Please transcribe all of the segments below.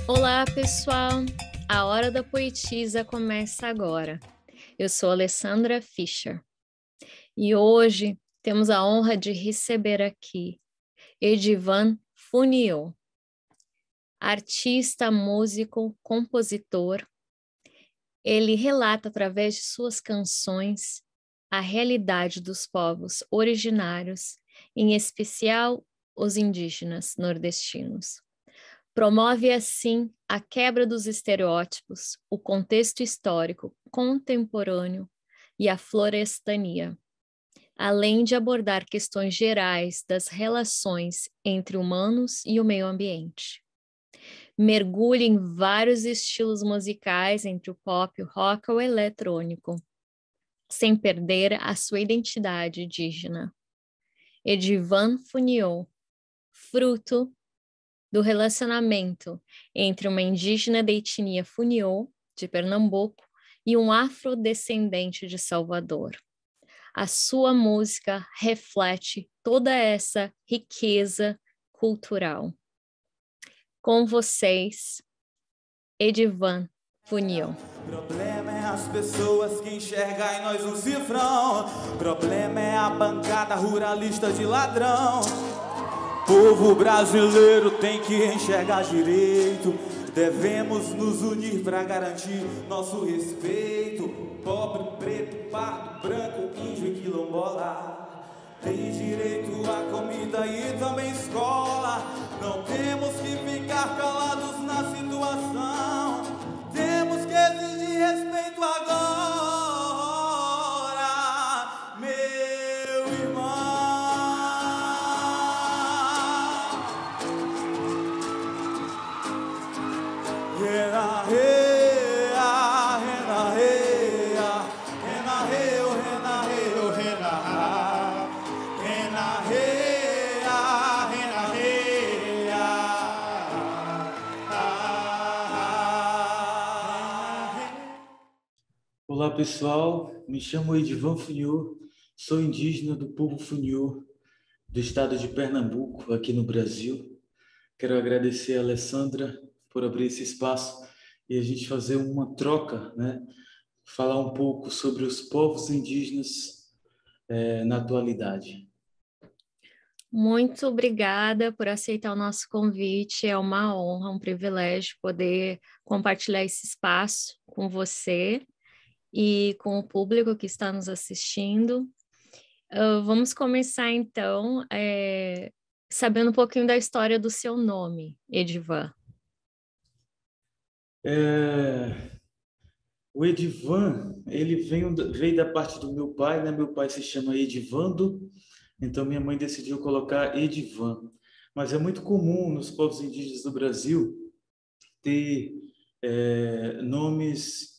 Olá, pessoal! A Hora da Poetisa começa agora. Eu sou Alessandra Fischer e hoje temos a honra de receber aqui Edivan Funiô, artista, músico, compositor. Ele relata através de suas canções a realidade dos povos originários, em especial os indígenas nordestinos. Promove, assim, a quebra dos estereótipos, o contexto histórico contemporâneo e a florestania, além de abordar questões gerais das relações entre humanos e o meio ambiente. Mergulha em vários estilos musicais, entre o pop, o rock ou o eletrônico, sem perder a sua identidade indígena. Edivan Funiô, fruto do relacionamento entre uma indígena da etnia Funiô, de Pernambuco, e um afrodescendente de Salvador. A sua música reflete toda essa riqueza cultural. Com vocês, Edivan Funiô. Problema é as pessoas que enxergam em nós um cifrão. Problema é a bancada ruralista de ladrão. Povo brasileiro tem que enxergar direito. Devemos nos unir para garantir nosso respeito. Pobre, preto, pardo, branco, índio e quilombola tem direito a comida e também escola. Não temos que ficar calados na situação. Temos que exigir respeito agora, meu irmão. Rena, rea, rena, rea, rena, reu, rena, reu, rena, rena, rea, rena, rea. Olá pessoal, me chamo Edivan Funiô, sou indígena do povo Funiô, do estado de Pernambuco, aqui no Brasil. Quero agradecer a Alessandra por abrir esse espaço e a gente fazer uma troca, né? Falar um pouco sobre os povos indígenas na atualidade. Muito obrigada por aceitar o nosso convite. É uma honra, um privilégio poder compartilhar esse espaço com você e com o público que está nos assistindo. Vamos começar, então, sabendo um pouquinho da história do seu nome, Edivan. O Edivan, ele veio da parte do meu pai, né? Meu pai se chama Edivando, então minha mãe decidiu colocar Edivan. Mas é muito comum nos povos indígenas do Brasil ter nomes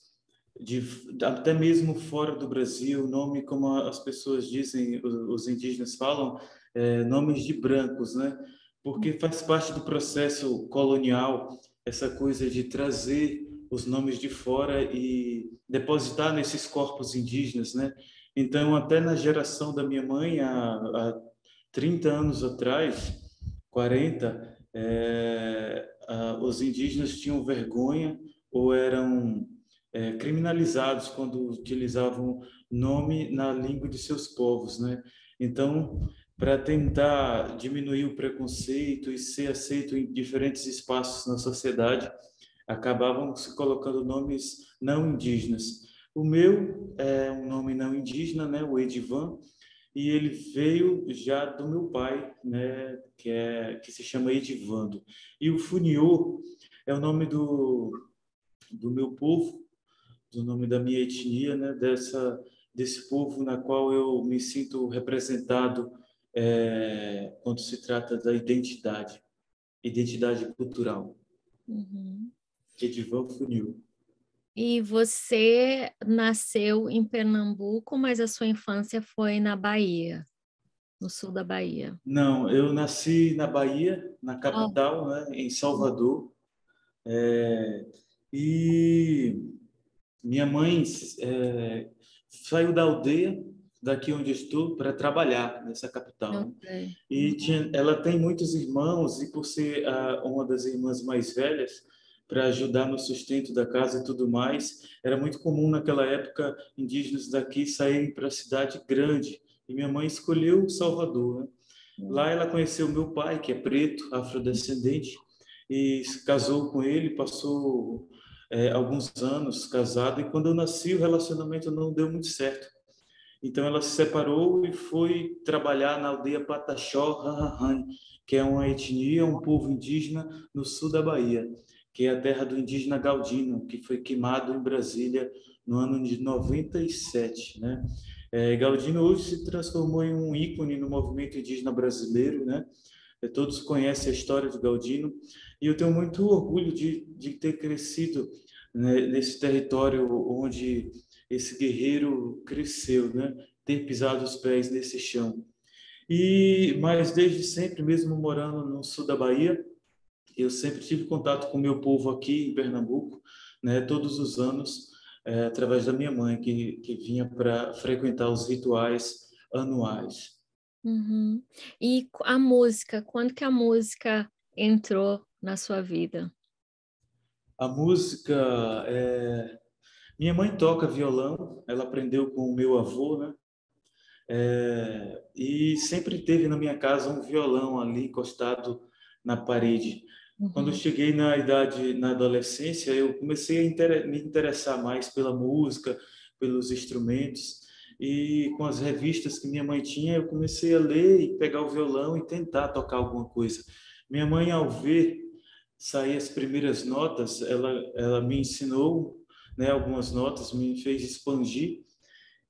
até mesmo fora do Brasil, nome como as pessoas dizem, os indígenas falam, nomes de brancos, né? Porque faz parte do processo colonial essa coisa de trazer os nomes de fora e depositar nesses corpos indígenas, né? Então, até na geração da minha mãe, há 30 anos atrás, 40, os indígenas tinham vergonha ou eram criminalizados quando utilizavam nome na língua de seus povos, né? Então, para tentar diminuir o preconceito e ser aceito em diferentes espaços na sociedade, acabavam se colocando nomes não indígenas. O meu é um nome não indígena, né? O Edivan, e ele veio já do meu pai, né? Que se chama Edivando. E o Funiô é o nome do meu povo, do nome da minha etnia, né? Desse povo na qual eu me sinto representado quando se trata da identidade cultural. Uhum. Edivan Funiô. E você nasceu em Pernambuco, mas a sua infância foi na Bahia, no sul da Bahia. Não, eu nasci na Bahia, na Oh. capital, né? Em Salvador. E minha mãe saiu da aldeia, daqui onde estou, para trabalhar nessa capital, Eu né? sei. E ela tem muitos irmãos, e por ser uma das irmãs mais velhas, para ajudar no sustento da casa e tudo mais. Era muito comum naquela época indígenas daqui saírem para a cidade grande, e minha mãe escolheu Salvador, né? Lá ela conheceu meu pai, que é preto, afrodescendente, e se casou com ele, passou alguns anos casado, e quando eu nasci o relacionamento não deu muito certo. Então ela se separou e foi trabalhar na aldeia Pataxó Rarrahã, que é uma etnia, um povo indígena no sul da Bahia, que é a terra do indígena Galdino, que foi queimado em Brasília no ano de 97, né? Galdino hoje se transformou em um ícone no movimento indígena brasileiro, né? Todos conhecem a história de Galdino, e eu tenho muito orgulho de ter crescido, né, nesse território onde esse guerreiro cresceu, né? Ter pisado os pés nesse chão. Mas desde sempre, mesmo morando no sul da Bahia, eu sempre tive contato com o meu povo aqui em Pernambuco, né? Todos os anos, através da minha mãe, que vinha para frequentar os rituais anuais. Uhum. E a música, quando que a música entrou na sua vida? A música, minha mãe toca violão, ela aprendeu com o meu avô, né? E sempre teve na minha casa um violão ali encostado na parede. Quando eu Uhum. cheguei na adolescência, eu comecei a me interessar mais pela música, pelos instrumentos, e com as revistas que minha mãe tinha, eu comecei a ler e pegar o violão e tentar tocar alguma coisa. Minha mãe, ao ver sair as primeiras notas, ela me ensinou, né, algumas notas, me fez expandir,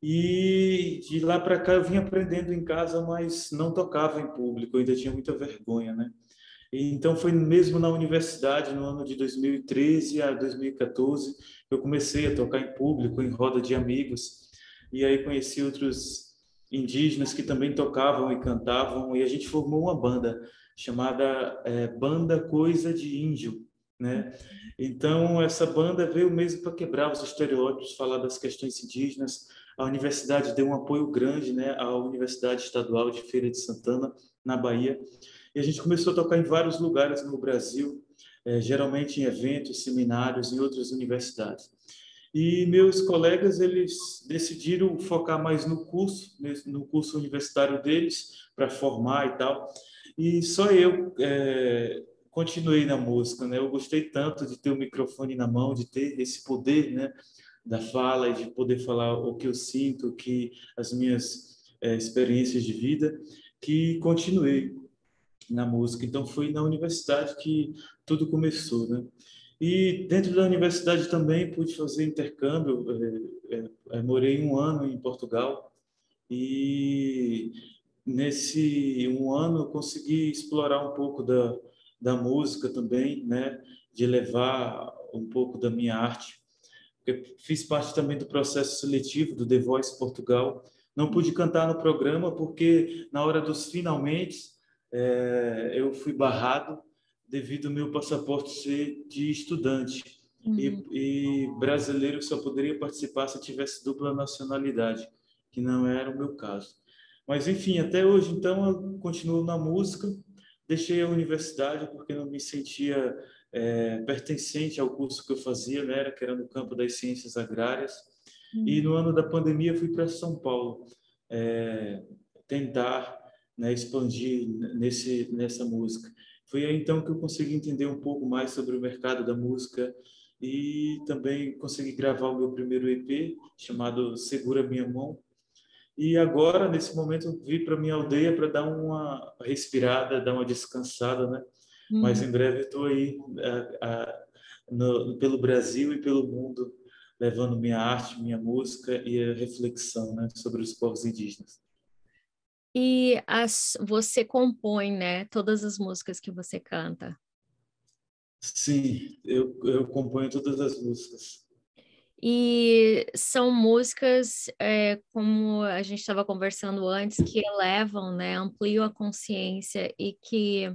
e de lá para cá eu vim aprendendo em casa, mas não tocava em público, eu ainda tinha muita vergonha, né? E então foi mesmo na universidade, no ano de 2013 a 2014, que eu comecei a tocar em público, em roda de amigos. E aí conheci outros indígenas que também tocavam e cantavam, e a gente formou uma banda chamada Banda Coisa de Índio, né? Então essa banda veio mesmo para quebrar os estereótipos, falar das questões indígenas. A universidade deu um apoio grande, né, à Universidade Estadual de Feira de Santana, na Bahia, e a gente começou a tocar em vários lugares no Brasil, geralmente em eventos, seminários, em outras universidades. E meus colegas, eles decidiram focar mais no curso universitário deles, para formar e tal. E só eu continuei na música, né? Eu gostei tanto de ter o microfone na mão, de ter esse poder, né, da fala e de poder falar o que eu sinto, que as minhas experiências de vida, que continuei na música. Então foi na universidade que tudo começou, né? E dentro da universidade também pude fazer intercâmbio. Morei um ano em Portugal e nesse um ano eu consegui explorar um pouco da música também, né? De levar um pouco da minha arte. Eu fiz parte também do processo seletivo do The Voice Portugal. Não pude cantar no programa porque na hora dos finalmente eu fui barrado devido ao meu passaporte ser de estudante. Uhum. E brasileiro só poderia participar se tivesse dupla nacionalidade, que não era o meu caso. Mas, enfim, até hoje, então, eu continuo na música. Deixei a universidade porque não me sentia pertencente ao curso que eu fazia, né, que era no campo das ciências agrárias. E Uhum. no ano da pandemia fui para São Paulo tentar, né, expandir nessa música. Foi aí então que eu consegui entender um pouco mais sobre o mercado da música e também consegui gravar o meu primeiro EP chamado Segura Minha Mão. E agora, nesse momento, eu vim para minha aldeia para dar uma respirada, dar uma descansada, né? Mas Uhum. em breve estou aí pelo Brasil e pelo mundo, levando minha arte, minha música e a reflexão, né, sobre os povos indígenas. E você compõe, né, todas as músicas que você canta. Sim, eu componho todas as músicas. E são músicas, como a gente estava conversando antes, que elevam, né, ampliam a consciência e que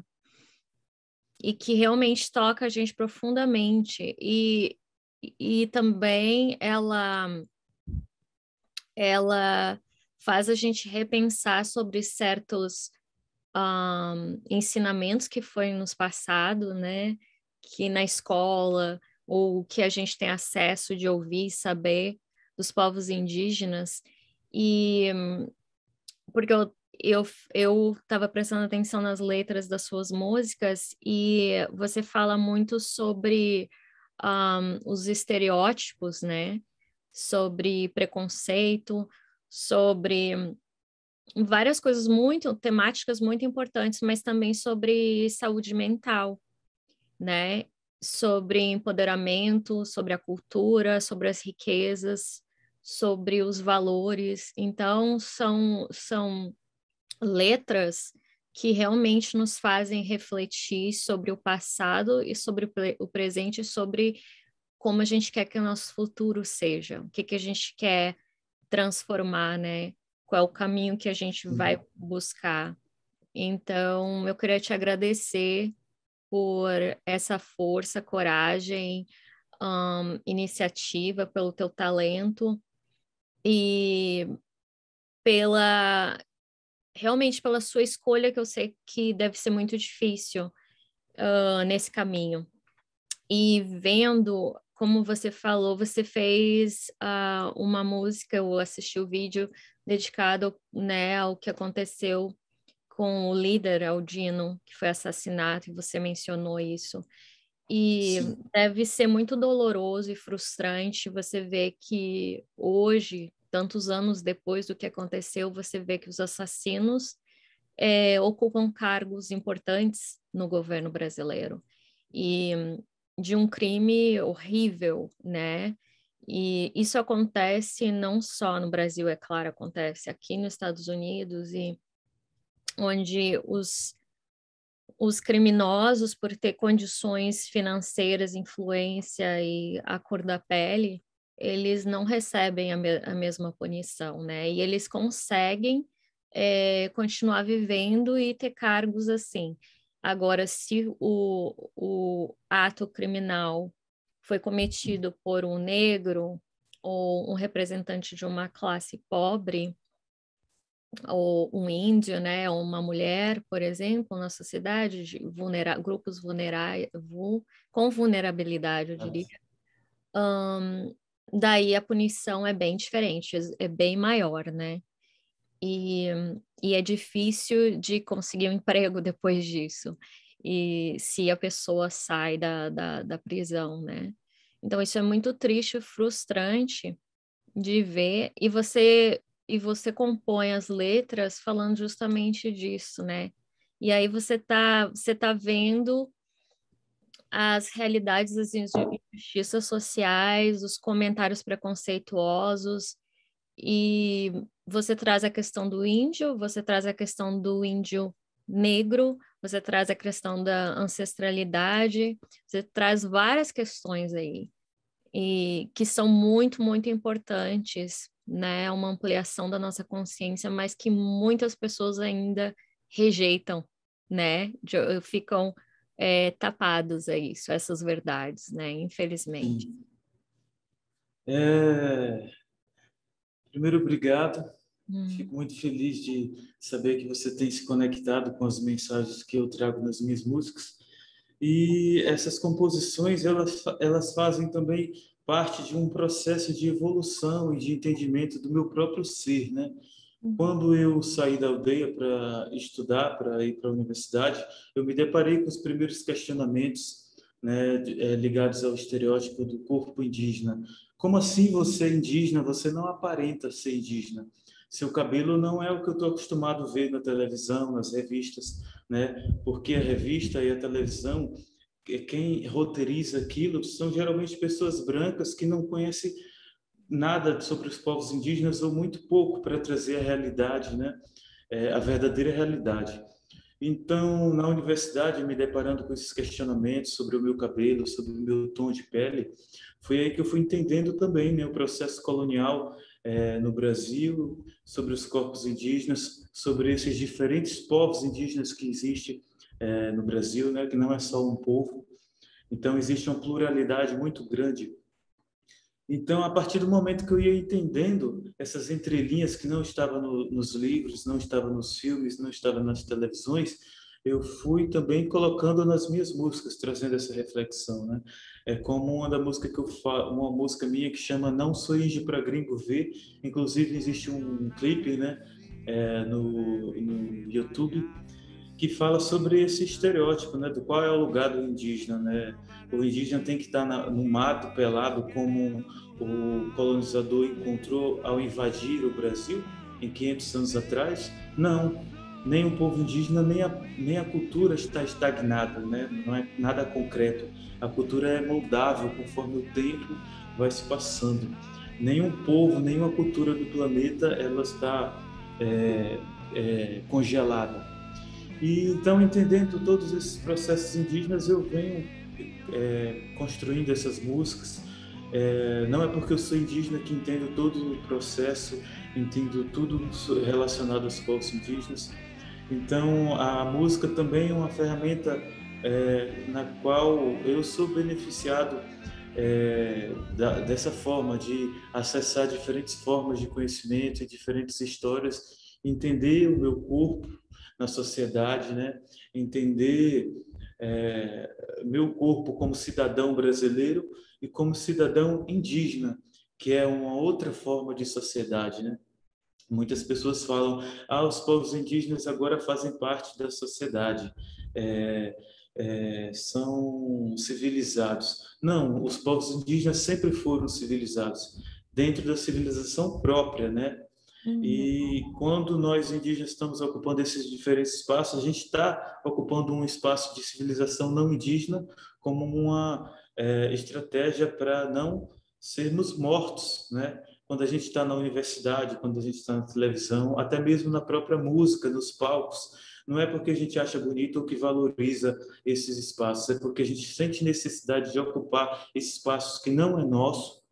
realmente toca a gente profundamente. E também ela faz a gente repensar sobre certos ensinamentos que foi nos passado, né? que na escola, ou que a gente tem acesso de ouvir e saber dos povos indígenas. E porque eu estava prestando atenção nas letras das suas músicas e você fala muito sobre os estereótipos, né? Sobre preconceito, sobre várias coisas muito, temáticas muito importantes, mas também sobre saúde mental, né? Sobre empoderamento, sobre a cultura, sobre as riquezas, sobre os valores. Então, são letras que realmente nos fazem refletir sobre o passado e sobre o presente, sobre como a gente quer que o nosso futuro seja, o que que a gente quer transformar, né? Qual é o caminho que a gente vai buscar. Então, eu queria te agradecer por essa força, coragem, iniciativa, pelo teu talento e pela realmente pela sua escolha, que eu sei que deve ser muito difícil nesse caminho. E vendo, como você falou, você fez uma música, eu assisti o vídeo dedicado, né, ao que aconteceu com o líder Aldino, que foi assassinado, e você mencionou isso. E Sim. deve ser muito doloroso e frustrante você ver que hoje, tantos anos depois do que aconteceu, você vê que os assassinos ocupam cargos importantes no governo brasileiro. E de um crime horrível, né? E isso acontece não só no Brasil, é claro, acontece aqui nos Estados Unidos, e onde os criminosos, por ter condições financeiras, influência e a cor da pele, eles não recebem a mesma punição, né? E eles conseguem continuar vivendo e ter cargos assim. Agora, se o ato criminal foi cometido por um negro ou um representante de uma classe pobre, ou um índio, né, ou uma mulher, por exemplo, na sociedade, de grupos com vulnerabilidade, eu diria, daí a punição é bem diferente, é bem maior, né? E, e é difícil de conseguir um emprego depois disso, e se a pessoa sai da prisão, né? Então, isso é muito triste e frustrante de ver, e você compõe as letras falando justamente disso, né? E aí você tá vendo as realidades das injustiças sociais, os comentários preconceituosos, e você traz a questão do índio, você traz a questão do índio negro, você traz a questão da ancestralidade, você traz várias questões aí e que são muito, muito importantes, né? Uma ampliação da nossa consciência, mas que muitas pessoas ainda rejeitam, né? Ficam tapados a isso, essas verdades, né? Infelizmente. Sim. Primeiro, obrigado. Hum. Fico muito feliz de saber que você tem se conectado com as mensagens que eu trago nas minhas músicas. E essas composições, elas fazem também parte de um processo de evolução e de entendimento do meu próprio ser, né? Quando eu saí da aldeia para estudar, para ir para a universidade, eu me deparei com os primeiros questionamentos, né, ligados ao estereótipo do corpo indígena. Como assim você é indígena? Você não aparenta ser indígena. Seu cabelo não é o que eu estou acostumado a ver na televisão, nas revistas, né? Porque a revista e a televisão, quem roteiriza aquilo são geralmente pessoas brancas que não conhecem nada sobre os povos indígenas ou muito pouco para trazer a realidade, né? A verdadeira realidade. Então, na universidade, me deparando com esses questionamentos sobre o meu cabelo, sobre o meu tom de pele, foi aí que eu fui entendendo também, né, o processo colonial no Brasil, sobre os corpos indígenas, sobre esses diferentes povos indígenas que existem no Brasil, né, que não é só um povo. Então, existe uma pluralidade muito grande. Então, a partir do momento que eu ia entendendo essas entrelinhas que não estavam nos livros, não estavam nos filmes, não estavam nas televisões, eu fui também colocando nas minhas músicas, trazendo essa reflexão, né? É como uma da música que eu falo, uma música minha que chama Não Sou Índio para Gringo Ver. Inclusive existe um clipe, né? No YouTube que fala sobre esse estereótipo, né, do qual é o lugar do indígena, né? O indígena tem que estar no mato pelado como o colonizador encontrou ao invadir o Brasil em 500 anos atrás? Não, nem o povo indígena, nem a cultura está estagnada, né? Não é nada concreto. A cultura é moldável conforme o tempo vai se passando. Nenhum povo, nenhuma cultura do planeta, ela está congelada. E então, entendendo todos esses processos indígenas, eu venho construindo essas músicas. Não é porque eu sou indígena que entendo todo o processo, entendo tudo relacionado aos povos indígenas. Então, a música também é uma ferramenta na qual eu sou beneficiado dessa forma de acessar diferentes formas de conhecimento e diferentes histórias, entender o meu corpo na sociedade, né? Entender meu corpo como cidadão brasileiro e como cidadão indígena, que é uma outra forma de sociedade, né? Muitas pessoas falam, os povos indígenas agora fazem parte da sociedade, são civilizados. Não, os povos indígenas sempre foram civilizados, dentro da civilização própria, né? Uhum. E quando nós indígenas estamos ocupando esses diferentes espaços, a gente está ocupando um espaço de civilização não indígena como uma estratégia para não sermos mortos, né? Quando a gente está na universidade, quando a gente está na televisão, até mesmo na própria música, nos palcos, não é porque a gente acha bonito ou que valoriza esses espaços, é porque a gente sente necessidade de ocupar esses espaços que não é nosso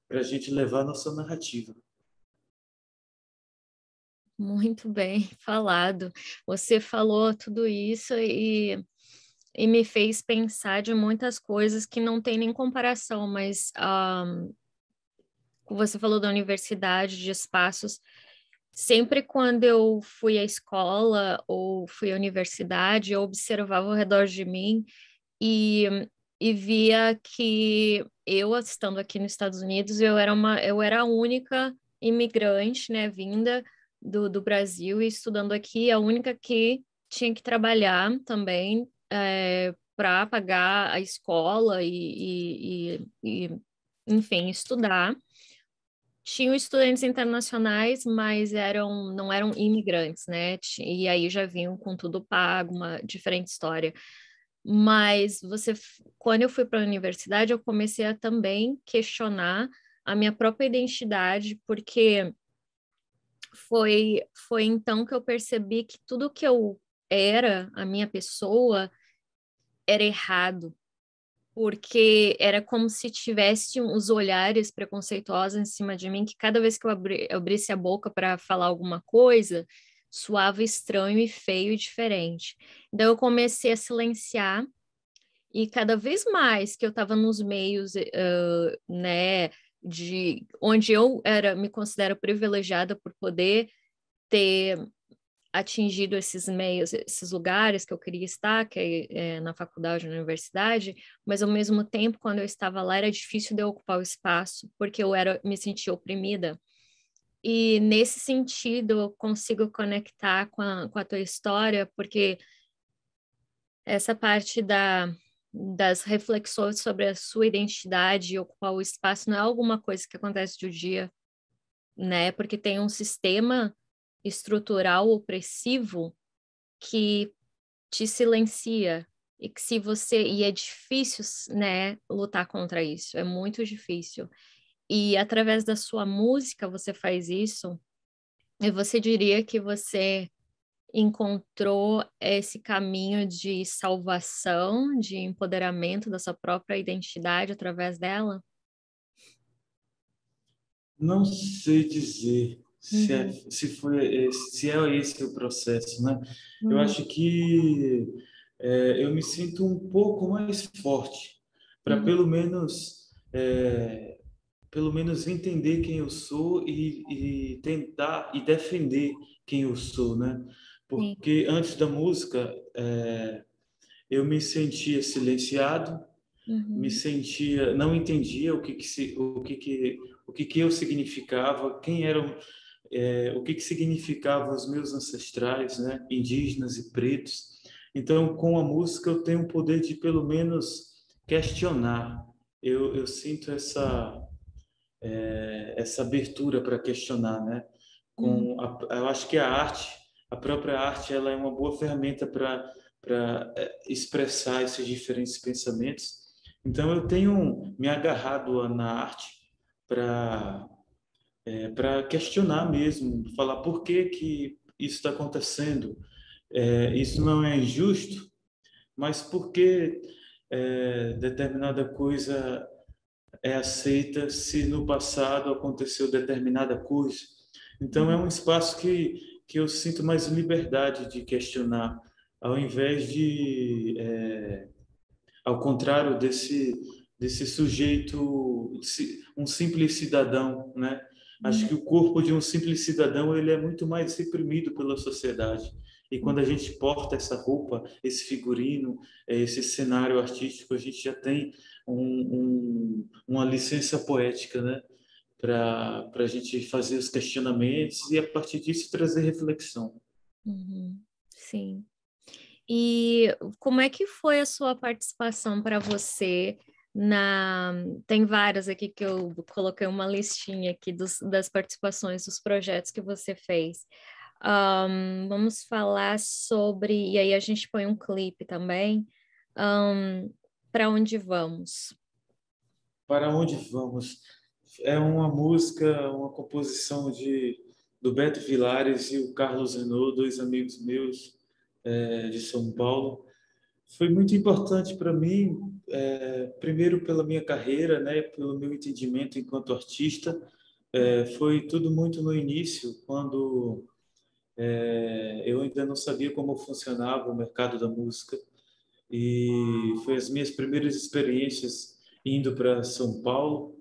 para a gente levar a nossa narrativa. Muito bem falado. Você falou tudo isso e me fez pensar de muitas coisas que não tem nem comparação, mas você falou da universidade, de espaços. Sempre quando eu fui à escola ou fui à universidade, eu observava ao redor de mim e, e via que eu, estando aqui nos Estados Unidos, eu era a única imigrante, né, vinda do Brasil e estudando aqui, a única que tinha que trabalhar também para pagar a escola enfim, estudar. Tinham estudantes internacionais, mas não eram imigrantes, né? E aí já vinham com tudo pago, uma diferente história. Mas quando eu fui para a universidade, eu comecei a também questionar a minha própria identidade, porque foi então que eu percebi que tudo que eu era, a minha pessoa, era errado, porque era como se tivesse os olhares preconceituosos em cima de mim, que cada vez que eu abrisse a boca para falar alguma coisa, soava estranho e feio e diferente. Então eu comecei a silenciar e cada vez mais que eu estava nos meios, né, de onde me considero privilegiada por poder ter atingido esses meios, esses lugares que eu queria estar, que é na faculdade, na universidade, mas ao mesmo tempo, quando eu estava lá, era difícil de eu ocupar o espaço, porque me sentia oprimida. E nesse sentido, eu consigo conectar com a tua história, porque essa parte das reflexões sobre a sua identidade e ocupar o espaço não é alguma coisa que acontece de um dia, né? Porque tem um sistema estrutural opressivo que te silencia e é difícil, né, lutar contra isso, é muito difícil. E através da sua música você faz isso, e você diria que você encontrou esse caminho de salvação, de empoderamento da sua própria identidade através dela? Não sei dizer Uhum, se é esse o processo, né? Eu uhum, acho que eu me sinto um pouco mais forte para uhum, pelo menos entender quem eu sou e tentar e defender quem eu sou, né? Sim. porque antes da música eu me sentia silenciado, me Uhum. sentia, não entendia o que eu significava, quem eram, o que significavam os meus ancestrais, né, indígenas e pretos. Então, com a música eu tenho o poder de pelo menos questionar. Eu sinto essa abertura para questionar, né? Uhum. Eu acho que a própria arte, ela é uma boa ferramenta para expressar esses diferentes pensamentos. Então eu tenho me agarrado na arte para para questionar mesmo, falar por que que isso está acontecendo. Isso não é injusto, mas por que determinada coisa é aceita se no passado aconteceu determinada coisa. Então, é um espaço que eu sinto mais liberdade de questionar, ao invés de, ao contrário desse sujeito, um simples cidadão, né? Acho Uhum. que o corpo de um simples cidadão ele é muito mais reprimido pela sociedade. E quando a gente porta essa roupa, esse figurino, esse cenário artístico, a gente já tem uma licença poética, né? Para a gente fazer os questionamentos e, a partir disso, trazer reflexão. Uhum. Sim. E como é que foi a sua participação para você na... Tem várias aqui que eu coloquei uma listinha aqui das participações, dos projetos que você fez. Vamos falar sobre... E aí a gente põe um clipe também. Para onde vamos? Para onde vamos? É uma música, uma composição do Beto Vilares e o Carlos Renaud, dois amigos meus de São Paulo. Foi muito importante para mim, primeiro pela minha carreira, né, pelo meu entendimento enquanto artista. Foi tudo muito no início, quando eu ainda não sabia como funcionava o mercado da música. E foi as minhas primeiras experiências indo para São Paulo.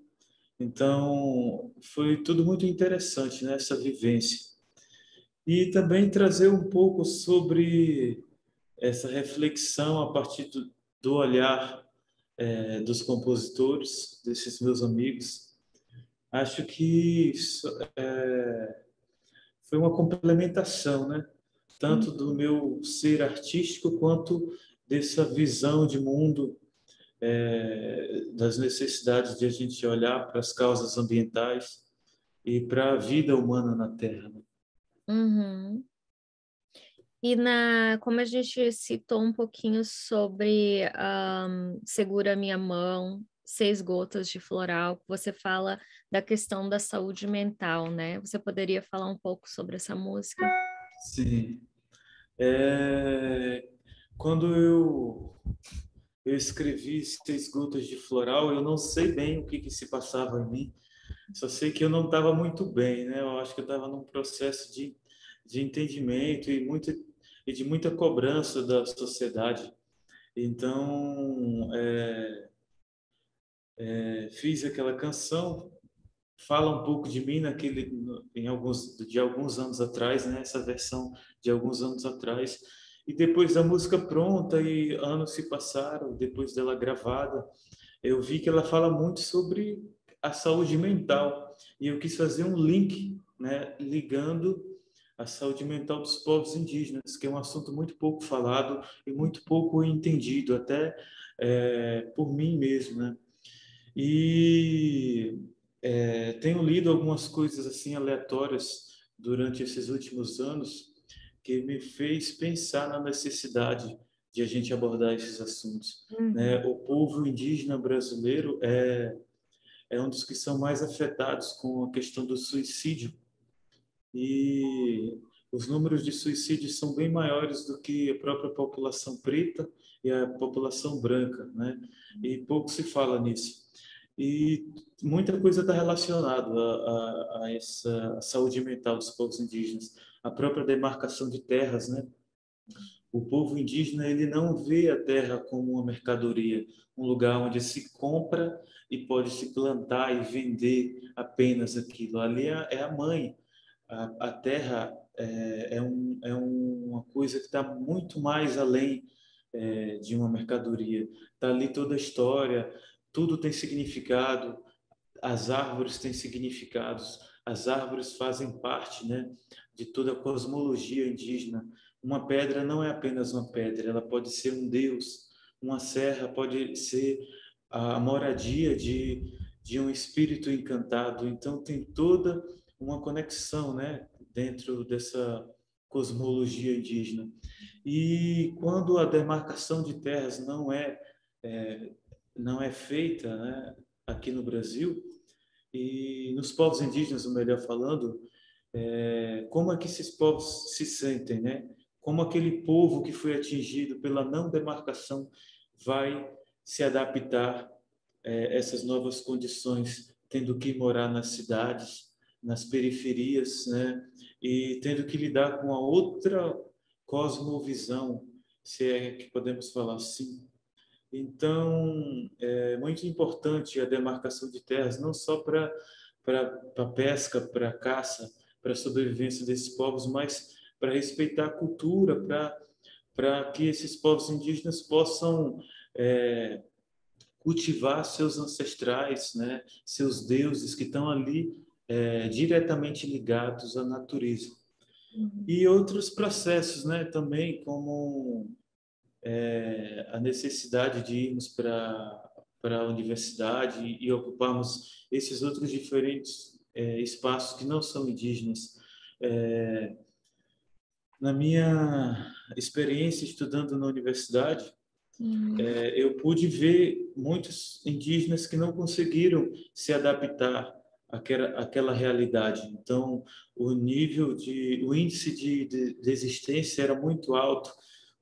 Então, foi tudo muito interessante, né, essa vivência. E também trazer um pouco sobre essa reflexão a partir do olhar dos compositores, desses meus amigos. Acho que isso, foi uma complementação, né? Hum. Tanto do meu ser artístico quanto dessa visão de mundo, das necessidades de a gente olhar para as causas ambientais e para a vida humana na Terra, né? Uhum. E como a gente citou um pouquinho sobre Segura Minha Mão, Seis Gotas de Floral, você fala da questão da saúde mental, né? Você poderia falar um pouco sobre essa música? Sim. É, Quando eu escrevi Seis Gotas de Floral, eu não sei bem o que se passava em mim, só sei que eu não estava muito bem, né? Eu acho que eu estava num processo de entendimento e de muita cobrança da sociedade. Então, fiz aquela canção, fala um pouco de mim de alguns anos atrás, né? Essa versão de alguns anos atrás. E depois da música pronta e anos se passaram, depois dela gravada, eu vi que ela fala muito sobre a saúde mental. E eu quis fazer um link, né, ligando a saúde mental dos povos indígenas, que é um assunto muito pouco falado e muito pouco entendido, até por mim mesmo, né? E tenho lido algumas coisas assim aleatórias durante esses últimos anos que me fez pensar na necessidade de a gente abordar esses assuntos, né? Uhum. O povo indígena brasileiro é um dos que são mais afetados com a questão do suicídio e os números de suicídios são bem maiores do que a própria população preta e a população branca, né? E pouco se fala nisso. E muita coisa está relacionada a essa saúde mental dos povos indígenas, a própria demarcação de terras, né? O povo indígena ele não vê a terra como uma mercadoria, um lugar onde se compra e pode se plantar e vender apenas aquilo. Ali é a mãe. A terra é uma coisa que está muito mais além de uma mercadoria. Está ali toda a história, tudo tem significado, as árvores têm significados, as árvores fazem parte, né, de toda a cosmologia indígena. Uma pedra não é apenas uma pedra, ela pode ser um deus, uma serra pode ser a moradia de um espírito encantado. Então tem toda uma conexão, né, dentro dessa cosmologia indígena. E quando a demarcação de terras não é feita, né, aqui no Brasil, e nos povos indígenas, o melhor falando, como é que esses povos se sentem, né? Como aquele povo que foi atingido pela não demarcação vai se adaptar a essas novas condições, tendo que morar nas cidades, nas periferias, né? E tendo que lidar com a outra cosmovisão, se é que podemos falar assim. Então, é muito importante a demarcação de terras, não só para pesca, para caça, para a sobrevivência desses povos, mas para respeitar a cultura, para que esses povos indígenas possam cultivar seus ancestrais, né, seus deuses que estão ali diretamente ligados à natureza. Uhum. E outros processos, né, também, como a necessidade de irmos para a universidade e ocuparmos esses outros diferentes espaços que não são indígenas. Na minha experiência estudando na universidade, Uhum. eu pude ver muitos indígenas que não conseguiram se adaptar àquela realidade. Então, o índice de desistência era muito alto,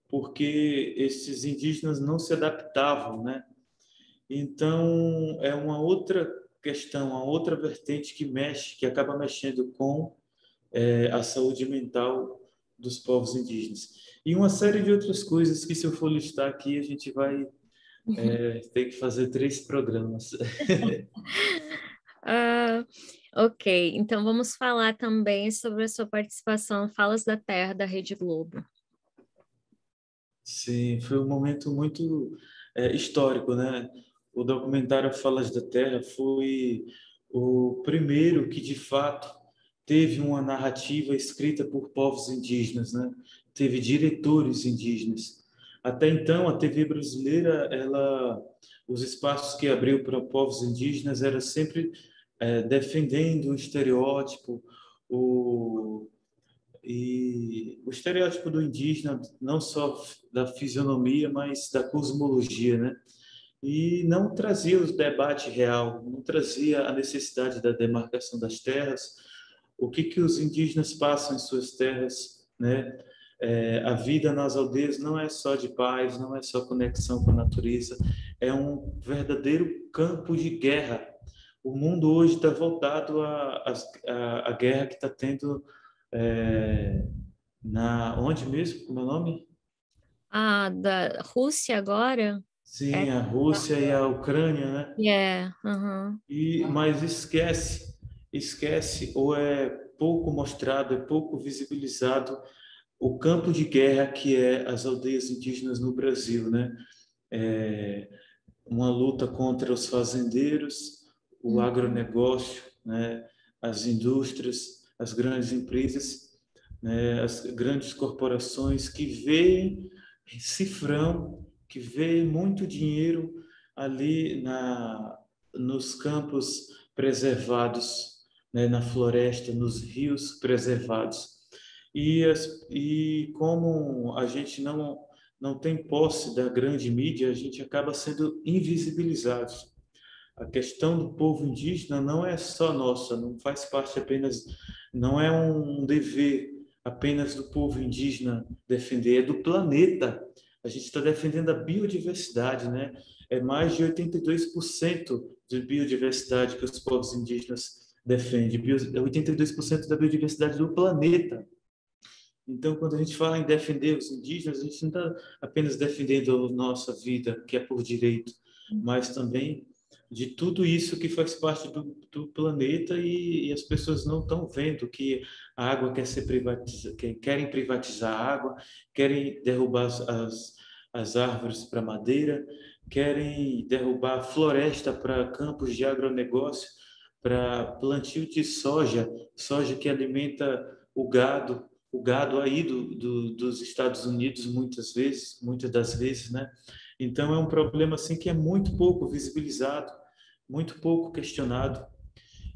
porque esses indígenas não se adaptavam, né? Então, é uma outra questão, uma outra vertente que acaba mexendo com a saúde mental dos povos indígenas. E uma série de outras coisas que, se eu for listar aqui, a gente vai ter que fazer 3 programas. Ah, ok, então vamos falar também sobre a sua participação em Falas da Terra da Rede Globo. Sim, foi um momento muito histórico, né? O documentário Falas da Terra foi o primeiro que, de fato, teve uma narrativa escrita por povos indígenas, né? Teve diretores indígenas. Até então, a TV brasileira, os espaços que abriu para povos indígenas era sempre defendendo o estereótipo, o e o estereótipo do indígena, não só da fisionomia, mas da cosmologia, né? E não trazia o debate real, não trazia a necessidade da demarcação das terras, o que os indígenas passam em suas terras, né? A vida nas aldeias não é só de paz, não é só conexão com a natureza, é um verdadeiro campo de guerra. O mundo hoje está voltado à guerra que está tendo onde mesmo? Como é o nome? Ah, da Rússia agora? É, Sim, a Rússia e a Ucrânia, né? aham. Mas esquece ou é pouco mostrado, é pouco visibilizado o campo de guerra que é as aldeias indígenas no Brasil, né? É uma luta contra os fazendeiros, o Uhum. agronegócio, né? As indústrias, as grandes empresas, né? As grandes corporações que veem cifrão, que veem muito dinheiro ali nos campos preservados, né? Na floresta, nos rios preservados. E como a gente não tem posse da grande mídia, a gente acaba sendo invisibilizados. A questão do povo indígena não é só nossa, não faz parte apenas, não é um dever apenas do povo indígena defender, é do planeta. A gente está defendendo a biodiversidade, né? É mais de 82% de biodiversidade que os povos indígenas defendem, 82% da biodiversidade do planeta. Então, quando a gente fala em defender os indígenas, a gente não está apenas defendendo a nossa vida, que é por direito, mas também de tudo isso que faz parte do planeta e as pessoas não estão vendo que a água quer ser privatizada, querem privatizar a água, querem derrubar as árvores para madeira, querem derrubar a floresta para campos de agronegócio, para plantio de soja, soja que alimenta o gado aí dos Estados Unidos muitas das vezes, né? Então é um problema assim que é muito pouco visibilizado, muito pouco questionado.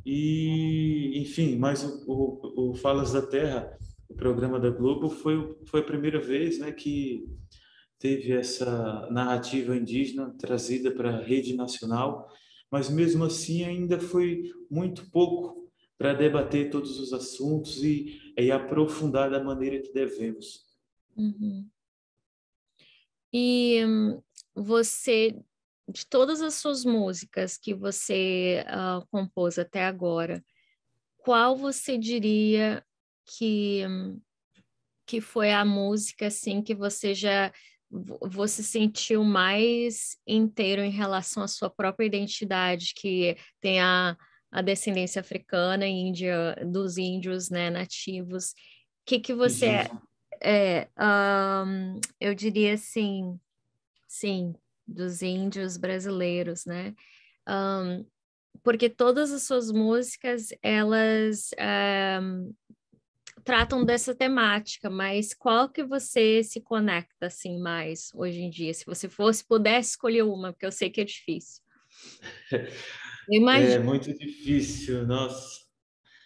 E, enfim, mas o Falas da Terra, o programa da Globo, foi a primeira vez, né, que teve essa narrativa indígena trazida para a rede nacional, mas mesmo assim ainda foi muito pouco para debater todos os assuntos e aprofundar da maneira que devemos. Uhum. E você, de todas as suas músicas que você compôs até agora, qual você diria que, que foi a música assim que você sentiu mais inteiro em relação à sua própria identidade, que tem a descendência africana, índia, dos índios, né, nativos? O que que você Indígena. eu diria assim, sim, dos índios brasileiros, né? Porque todas as suas músicas, elas tratam dessa temática, mas qual que você se conecta assim mais hoje em dia? Se você pudesse escolher uma, porque eu sei que é difícil. Eu É imagino, muito difícil, nossa.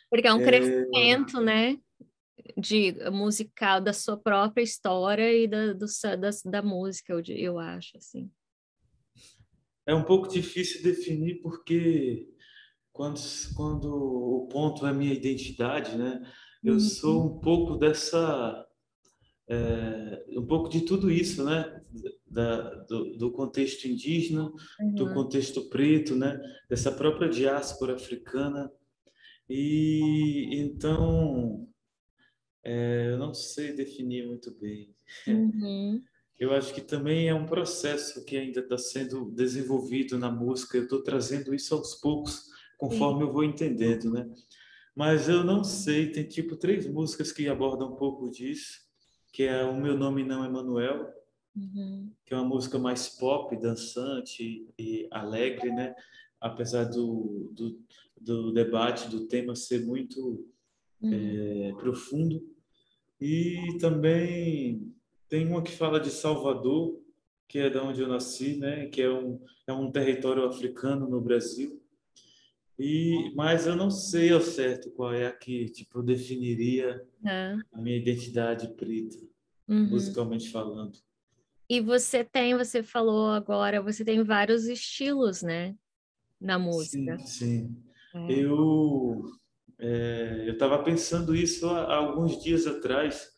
porque é um É, crescimento, né, de musical da sua própria história e da música, eu acho, assim. é um pouco difícil definir porque quando, quando o ponto é a minha identidade, né? Eu sou Uhum, um pouco um pouco de tudo isso, né? Do contexto indígena, do uhum, contexto preto, né? Dessa própria diáspora africana. E então, eu não sei definir muito bem. uhum, Eu acho que também é um processo que ainda está sendo desenvolvido na música. Eu estou trazendo isso aos poucos, sim, conforme eu vou entendendo, né? Mas eu não sei, tem tipo três músicas que abordam um pouco disso, que é O Meu Nome Não é Manuel, uhum, que é uma música mais pop, dançante e alegre, né? Apesar do debate, do tema ser muito uhum, profundo. E também tem uma que fala de Salvador, que é da onde eu nasci, né? Que é um território africano no Brasil. Mas eu não sei ao certo qual é a que tipo, eu definiria é, a minha identidade preta, uhum. musicalmente falando. E você falou agora, você tem vários estilos, né, na Sim, música. sim. É. Eu estava pensando isso há alguns dias atrás.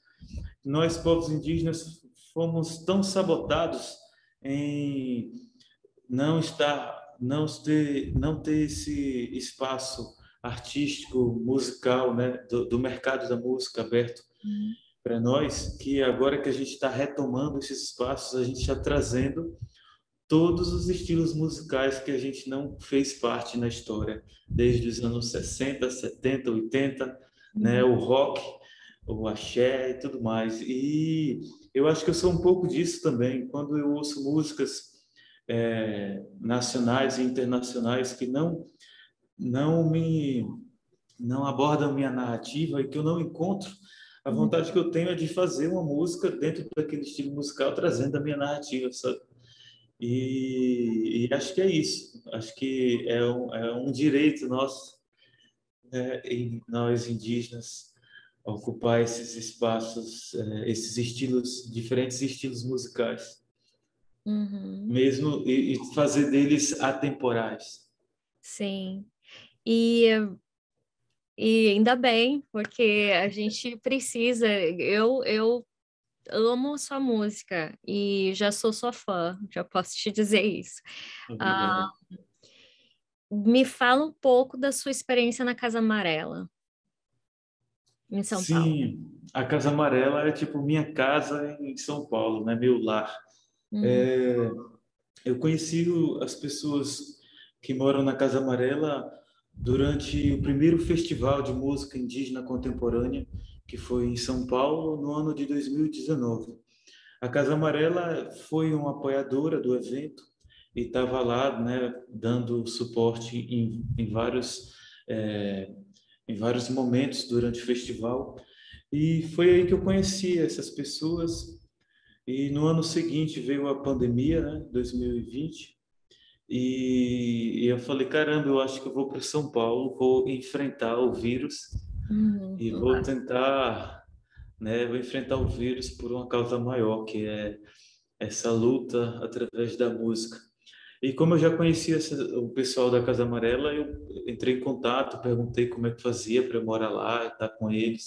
Nós, povos indígenas, fomos tão sabotados em não ter esse espaço artístico, musical, né, do mercado da música aberto Uhum. para nós, que agora que a gente está retomando esses espaços, a gente está trazendo todos os estilos musicais que a gente não fez parte na história, desde os anos 60, 70, 80, né, Uhum. o rock, o axé e tudo mais. E eu acho que eu sou um pouco disso também. Quando eu ouço músicas nacionais e internacionais que não me não abordam minha narrativa e que eu não encontro, a Uhum. vontade que eu tenho é de fazer uma música dentro daquele estilo musical, trazendo a minha narrativa, sabe? E acho que é isso. Acho que é um direito nosso, né, em nós indígenas, ocupar esses espaços, esses estilos, diferentes estilos musicais, Uhum. mesmo e fazer deles atemporais. Sim. E, e ainda bem, porque a gente precisa. Eu amo sua música e já sou sua fã, já posso te dizer isso. Ah, Obrigado. me fala um pouco da sua experiência na Casa Amarela, em São Paulo. Sim, a Casa Amarela é tipo minha casa em São Paulo, né? Meu lar. Uhum. Eu conheci as pessoas que moram na Casa Amarela durante o primeiro festival de música indígena contemporânea, que foi em São Paulo, no ano de 2019. A Casa Amarela foi uma apoiadora do evento e estava lá, né, dando suporte em vários momentos durante o festival. E foi aí que eu conheci essas pessoas. E no ano seguinte veio a pandemia, né, 2020, e eu falei, caramba, eu acho que eu vou para São Paulo, vou enfrentar o vírus e vou Massa. tentar, né, vou enfrentar o vírus por uma causa maior, que é essa luta através da música. E como eu já conhecia o pessoal da Casa Amarela, eu entrei em contato, perguntei como é que fazia para eu morar lá, estar com eles.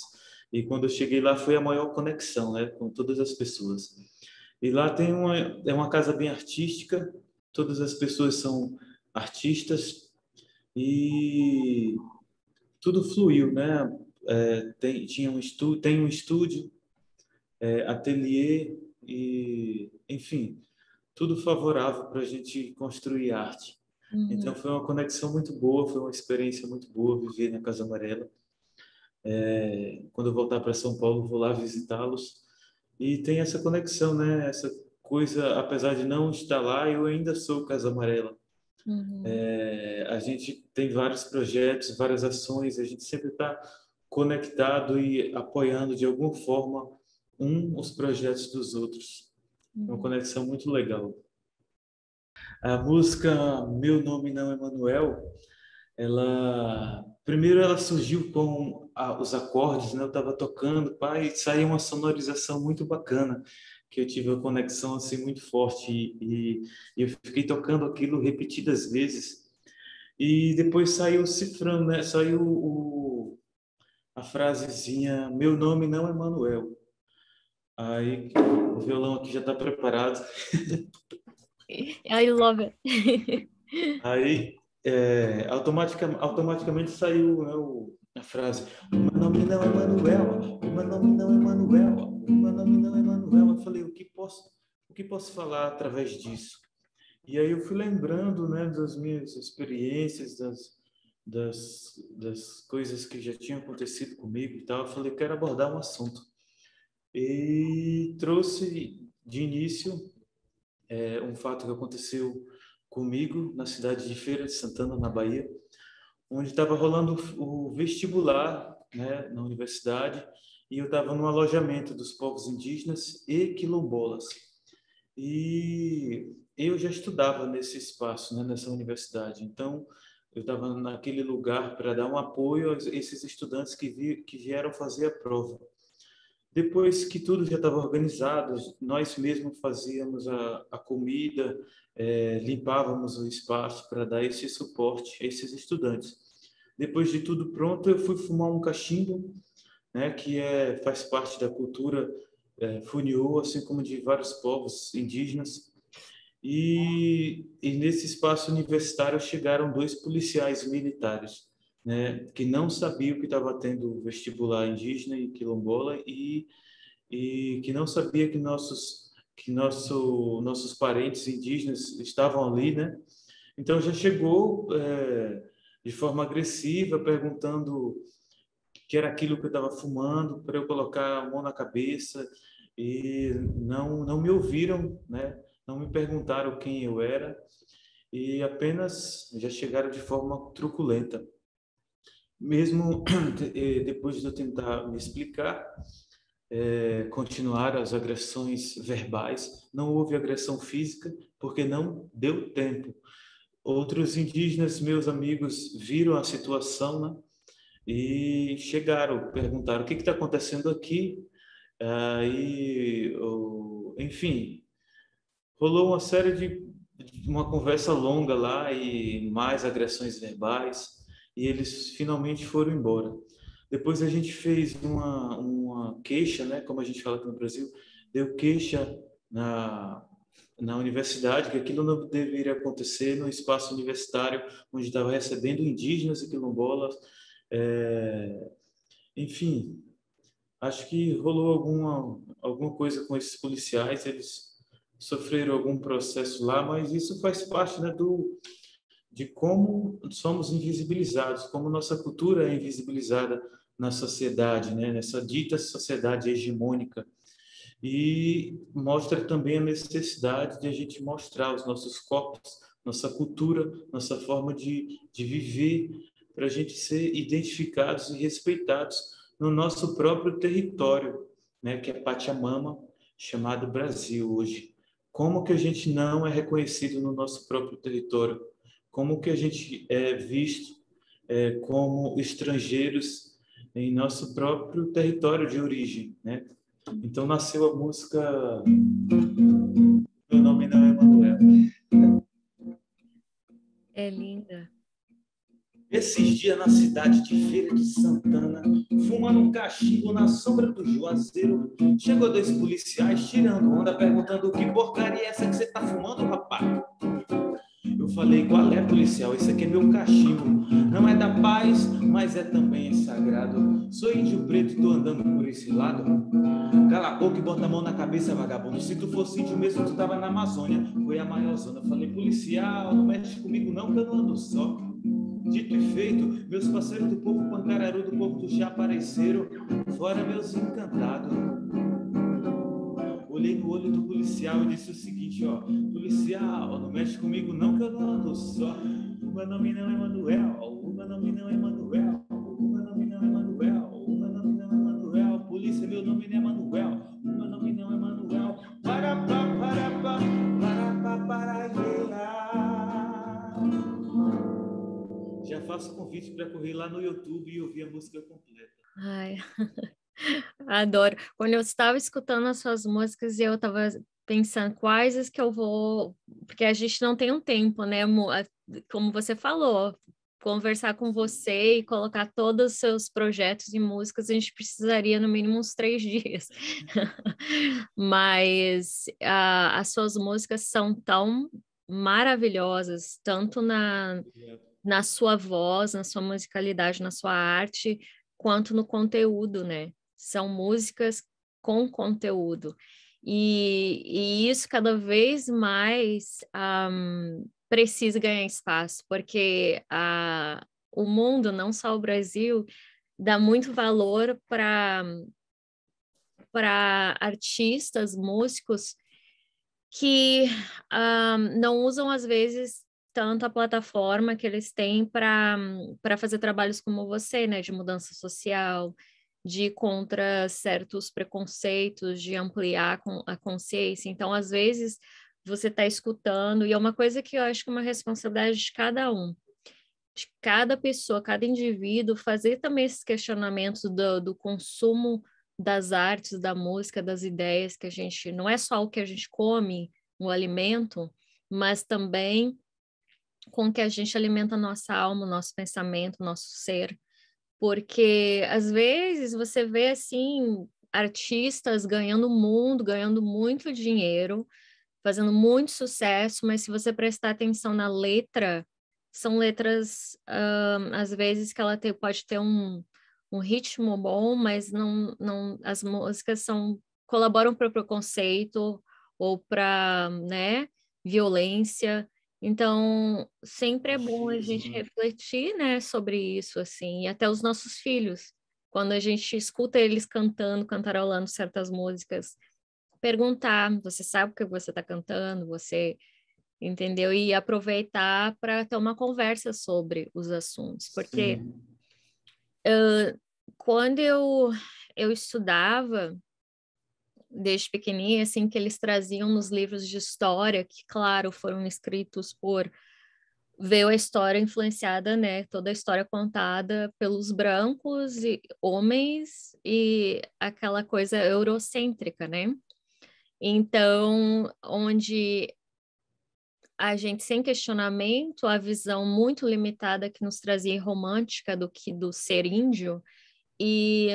E quando eu cheguei lá, foi a maior conexão, né, com todas as pessoas. E lá é uma casa bem artística, todas as pessoas são artistas e tudo fluiu, né? Tem um estúdio, ateliê e, enfim, tudo favorável para a gente construir arte. Então Uhum. foi uma conexão muito boa, foi uma experiência muito boa viver na Casa Amarela. Quando eu voltar para São Paulo, vou lá visitá-los e tem essa conexão, né? Essa coisa, apesar de não estar lá, eu ainda sou Casa Amarela. Uhum. A gente tem vários projetos, várias ações, a gente sempre está conectado e apoiando de alguma forma os projetos dos outros. É uma Uhum. conexão muito legal. A música Meu Nome Não é Manuel, ela primeiro ela surgiu com os acordes, né? Eu estava tocando, pai, e saiu uma sonorização muito bacana, que eu tive uma conexão assim muito forte e eu fiquei tocando aquilo repetidas vezes. E depois saiu o cifrão, né? Saiu a frasezinha Meu nome não é Manuel. Aí o violão aqui já está preparado. I love it. Aí, automaticamente saiu, né, a frase: O meu nome não é Manuel, o meu nome não é Manuel, o meu nome não é Manuel. Eu falei: o que posso falar através disso? E aí eu fui lembrando, né, das minhas experiências, das coisas que já tinham acontecido comigo e tal. Eu falei: quero abordar um assunto. E trouxe de início um fato que aconteceu comigo na cidade de Feira de Santana, na Bahia, onde estava rolando o vestibular, né, na universidade, e eu estava no alojamento dos povos indígenas e quilombolas. E eu já estudava nesse espaço, né, nessa universidade. Então, eu estava naquele lugar para dar um apoio a esses estudantes que vieram fazer a prova. Depois que tudo já estava organizado, nós mesmos fazíamos a comida, limpávamos o espaço para dar esse suporte a esses estudantes. Depois de tudo pronto, eu fui fumar um cachimbo, né, que faz parte da cultura funiô, assim como de vários povos indígenas. E nesse espaço universitário chegaram dois policiais militares, né, que não sabiam que estava tendo vestibular indígena e quilombola e que não sabia nossos parentes indígenas estavam ali, né? Então já chegou de forma agressiva, perguntando o que era aquilo que eu estava fumando, para eu colocar a mão na cabeça, e não me ouviram, né? Não me perguntaram quem eu era, e apenas já chegaram de forma truculenta. Mesmo depois de eu tentar me explicar, continuaram as agressões verbais, não houve agressão física, porque não deu tempo. Outros indígenas, meus amigos, viram a situação, né? E chegaram, perguntaram o que está acontecendo aqui. Enfim, rolou uma série de uma conversa longa lá e mais agressões verbais, e eles finalmente foram embora. Depois a gente fez uma queixa, né, como a gente fala aqui no Brasil, deu queixa na universidade, que aquilo não deveria acontecer no espaço universitário, onde estava recebendo indígenas e quilombolas. É, enfim, acho que rolou alguma coisa com esses policiais, eles sofreram algum processo lá, mas isso faz parte, né, de como somos invisibilizados, como nossa cultura é invisibilizada na sociedade, né? Nessa dita sociedade hegemônica. E mostra também a necessidade de a gente mostrar os nossos corpos, nossa cultura, nossa forma de viver, para a gente ser identificados e respeitados no nosso próprio território, né, que é Pachamama, chamado Brasil hoje. Como que a gente não é reconhecido no nosso próprio território? Como que a gente é visto como estrangeiros em nosso próprio território de origem, né? Então nasceu a música Meu Nome Não é Manuel. É linda. Esses dias na cidade de Feira de Santana, fumando um cachimbo na sombra do Juazeiro, chegou dois policiais tirando onda, perguntando que porcaria é essa que você tá fumando, rapaz? Eu falei, qual é, policial? Esse aqui é meu cachimbo. Não é da paz, mas é também sagrado. Sou índio preto e tô andando por esse lado. Cala a boca e bota a mão na cabeça, vagabundo. Se tu fosse índio mesmo, tu tava na Amazônia. Foi a maior zona. Eu falei, policial, não mexe comigo não, que eu não ando só. Dito e feito, meus parceiros do povo Pancararu, do povo do Chá apareceram. Fora meus encantados. Olhei no olho do policial e disse o seguinte, ó, policial, não mexe comigo não que eu não ando só. O meu nome não é Manuel, o meu nome não é Manuel, o meu nome não é Manuel, o meu nome não é Manuel, polícia, meu nome não é Manuel, o meu nome não é Manuel. Para já faço convite para correr lá no YouTube e ouvir a música completa. Ai, adoro. Quando eu estava escutando as suas músicas, eu estava pensando quais as que eu vou... Porque a gente não tem um tempo, né? Como você falou, conversar com você e colocar todos os seus projetos e músicas, a gente precisaria no mínimo uns 3 dias. Mas as suas músicas são tão maravilhosas, tanto na sua voz, na sua musicalidade, na sua arte, quanto no conteúdo, né? São músicas com conteúdo. E isso cada vez mais precisa ganhar espaço, porque o mundo, não só o Brasil, dá muito valor para artistas, músicos que não usam, às vezes, tanto a plataforma que eles têm para fazer trabalhos como você, né, de mudança social, de ir contra certos preconceitos, de ampliar a consciência. Então, às vezes, você está escutando, e é uma coisa que eu acho que é uma responsabilidade de cada um, de cada pessoa, cada indivíduo, fazer também esses questionamentos do consumo das artes, da música, das ideias que a gente, não é só o que a gente come, o alimento, mas também com que a gente alimenta a nossa alma, o nosso pensamento, o nosso ser, porque às vezes você vê assim artistas ganhando o mundo, ganhando muito dinheiro, fazendo muito sucesso, mas se você prestar atenção na letra, são letras às vezes que ela pode ter um ritmo bom, mas não as músicas colaboram para o preconceito ou para, né, violência. Então, sempre é bom a gente Machismo, né? refletir, né, sobre isso, assim, e até os nossos filhos, quando a gente escuta eles cantando, cantarolando certas músicas, perguntar, você sabe o que você está cantando, você entendeu? E aproveitar para ter uma conversa sobre os assuntos, porque Sim. quando eu estudava, desde pequenininha, assim, que eles traziam nos livros de história, que, claro, foram escritos por... Veio a história influenciada, né? Toda a história contada pelos brancos e homens e aquela coisa eurocêntrica, né? Então, onde a gente, sem questionamento, a visão muito limitada que nos trazia romântica do ser índio, e,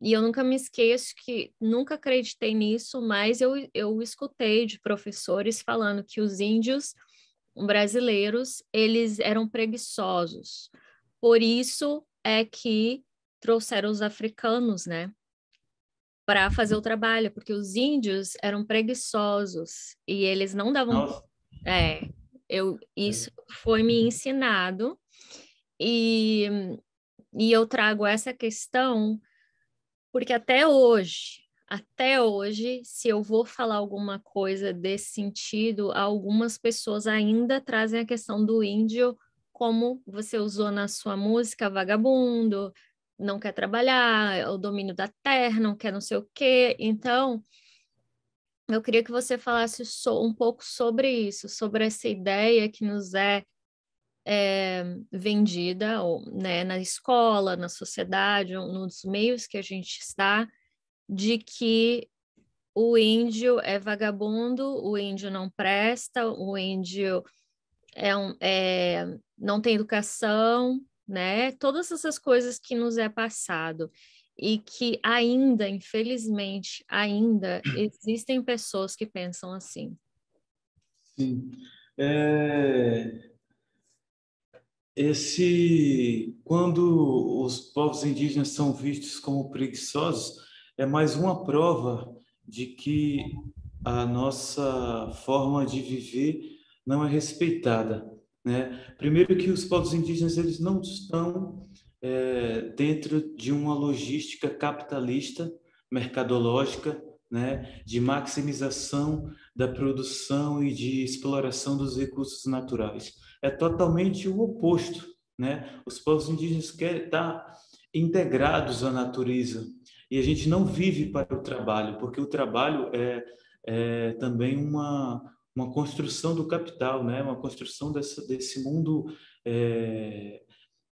e eu nunca me esqueço que nunca acreditei nisso, mas eu escutei de professores falando que os índios brasileiros, eles eram preguiçosos. Por isso é que trouxeram os africanos, né, para fazer o trabalho, porque os índios eram preguiçosos e eles não davam... Nossa, É, Isso foi me ensinado e, e eu trago essa questão porque até hoje, se eu vou falar alguma coisa desse sentido, algumas pessoas ainda trazem a questão do índio, como você usou na sua música, vagabundo, não quer trabalhar, é o domínio da terra, não quer não sei o quê. Então, eu queria que você falasse um pouco sobre isso, sobre essa ideia que nos vendida, ou, né, na escola, na sociedade, nos meios que a gente está, de que o índio é vagabundo, o índio não presta, o índio não tem educação, né? Todas essas coisas que nos é passado e que ainda, infelizmente, ainda existem pessoas que pensam assim. Sim. É, quando os povos indígenas são vistos como preguiçosos, é mais uma prova de que a nossa forma de viver não é respeitada, né? Primeiro que os povos indígenas eles não estão dentro de uma logística capitalista, mercadológica, né? De maximização da produção e de exploração dos recursos naturais. É totalmente o oposto, né? Os povos indígenas querem estar integrados à natureza e a gente não vive para o trabalho, porque o trabalho é também uma construção do capital, né? Uma construção desse mundo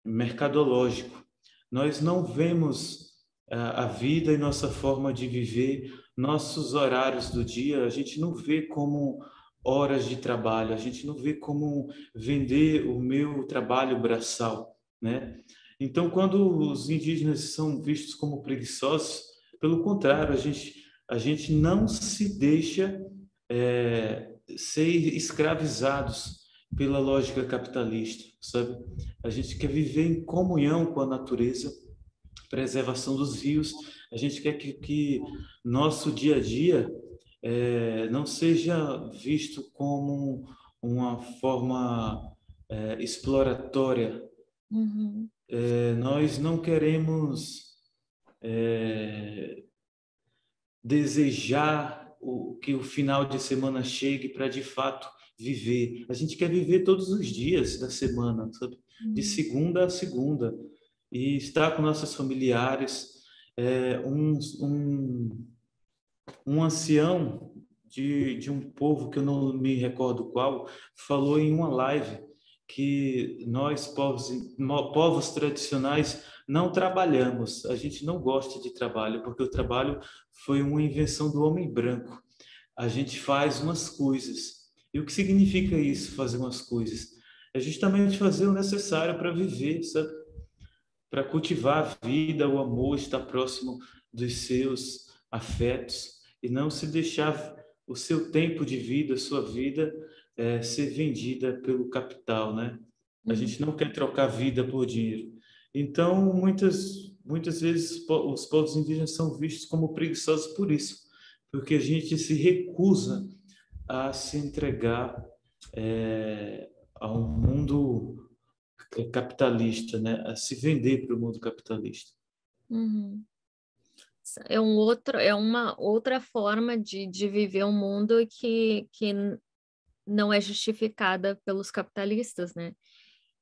mercadológico. Nós não vemos a vida e nossa forma de viver, nossos horários do dia, a gente não vê como horas de trabalho, a gente não vê como vender o meu trabalho braçal, né? Então, quando os indígenas são vistos como preguiçosos, pelo contrário, a gente não se deixa ser escravizados pela lógica capitalista, sabe? A gente quer viver em comunhão com a natureza, preservação dos rios. A gente quer que nosso dia a dia não seja visto como uma forma exploratória. Uhum, Nós não queremos desejar que o final de semana chegue para de fato viver. A gente quer viver todos os dias da semana, sabe? De uhum, segunda a segunda e estar com nossos familiares. Um ancião de um povo que eu não me recordo qual falou em uma live que nós povos tradicionais não trabalhamos, a gente não gosta de trabalho porque o trabalho foi uma invenção do homem branco. A gente faz umas coisas. E o que significa isso, fazer umas coisas? É justamente fazer o necessário para viver, sabe? Para cultivar a vida, o amor, estar próximo dos seus afetos e não se deixar o seu tempo de vida, a sua vida, ser vendida pelo capital, né? A uhum, gente não quer trocar vida por dinheiro. Então, muitas vezes os povos indígenas são vistos como preguiçosos por isso, porque a gente se recusa a se entregar a um mundo capitalista, né? A se vender para o mundo capitalista. uhum. É uma outra forma de viver um mundo que não é justificada pelos capitalistas, né?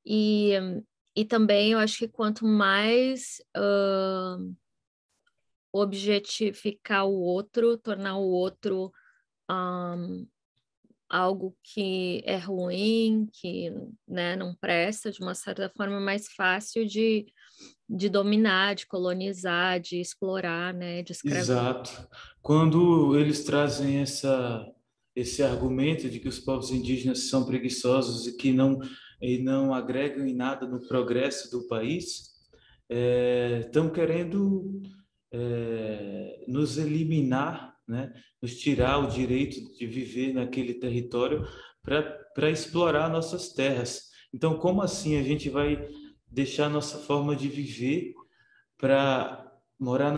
E, e também eu acho que quanto mais objetificar o outro, tornar o outro algo que é ruim, que, né, não presta, de uma certa forma, é mais fácil de dominar, de colonizar, de explorar, né, de escravizar. Exato. Quando eles trazem esse argumento de que os povos indígenas são preguiçosos e não agregam em nada no progresso do país, estão querendo nos eliminar, né? Nos tirar o direito de viver naquele território para explorar nossas terras. Então, como assim a gente vai deixar nossa forma de viver para morar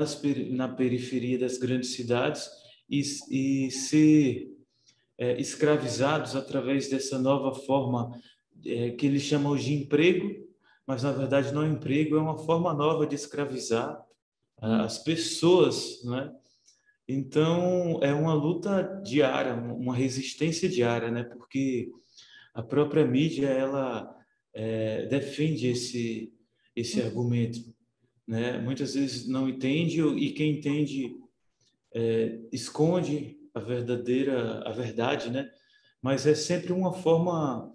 na periferia das grandes cidades e ser escravizados através dessa nova forma que eles chamam de emprego, mas na verdade não é emprego, é uma forma nova de escravizar as pessoas, né? Então é uma luta diária, uma resistência diária, né? Porque a própria mídia ela defende esse argumento, né? Muitas vezes não entende e quem entende esconde a verdade, né? Mas é sempre uma forma